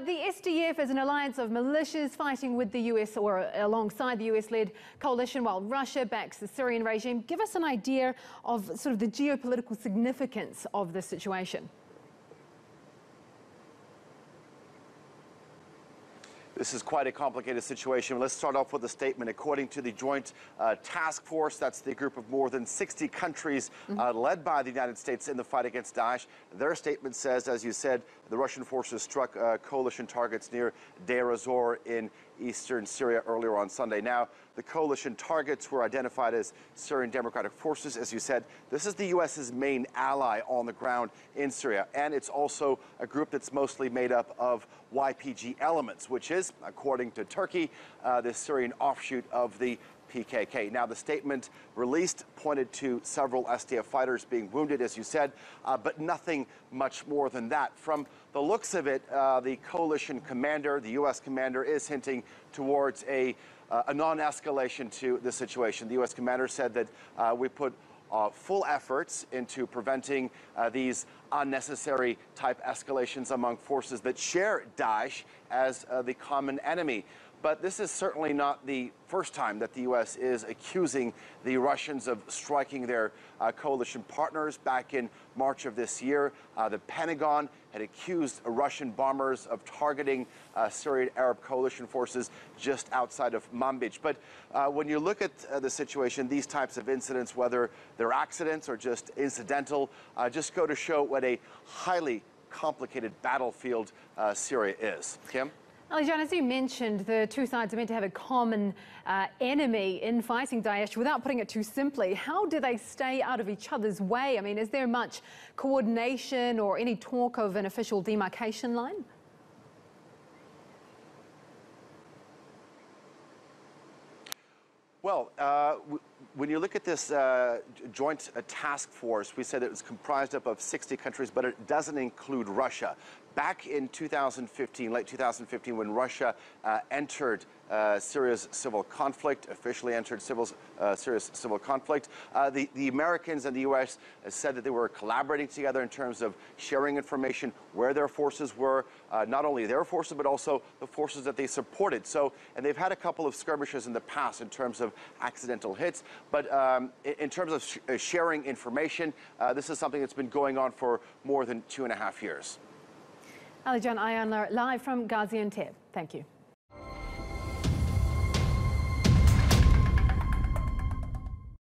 The SDF is an alliance of militias fighting with the US or alongside the US-led coalition while Russia backs the Syrian regime. Give us an idea of sort of the geopolitical significance of this situation. This is quite a complicated situation. Let's start off with a statement. According to the Joint Task Force, that's the group of more than 60 countries led by the United States in the fight against Daesh. Their statement says, as you said, the Russian forces struck coalition targets near Deir Ezzor in eastern Syria earlier on Sunday. Now, the coalition targets were identified as Syrian Democratic Forces. As you said, this is the U.S.'s main ally on the ground in Syria, and it's also a group that's mostly made up of YPG elements, which is, according to Turkey, the Syrian offshoot of the PKK. Now, the statement released pointed to several SDF fighters being wounded, as you said, but nothing much more than that. From the looks of it, the coalition commander, the U.S. commander, is hinting towards a non-escalation to the situation. The U.S. commander said that we put full efforts into preventing these unnecessary type escalations among forces that share Daesh as the common enemy. But this is certainly not the first time that the U.S. is accusing the Russians of striking their coalition partners. Back in March of this year, the Pentagon had accused Russian bombers of targeting Syrian Arab coalition forces just outside of Manbij. But when you look at the situation, these types of incidents, whether they're accidents or just incidental, just go to show what a highly complicated battlefield Syria is. Kim? Alican, as you mentioned, the two sides are meant to have a common enemy in fighting Daesh. Without putting it too simply, how do they stay out of each other's way? I mean, is there much coordination or any talk of an official demarcation line? Well, when you look at this joint task force, we said it was comprised up of 60 countries, but it doesn't include Russia. Back in 2015, late 2015, when Russia entered Syria's civil conflict, officially entered Syria's civil conflict, the Americans and the U.S. said that they were collaborating together in terms of sharing information, where their forces were, not only their forces, but also the forces that they supported. So, and they've had a couple of skirmishes in the past in terms of accidental hits, but in terms of sharing information, this is something that's been going on for more than 2.5 years. Alican Ayanlar, live from Gaziantep. Thank you.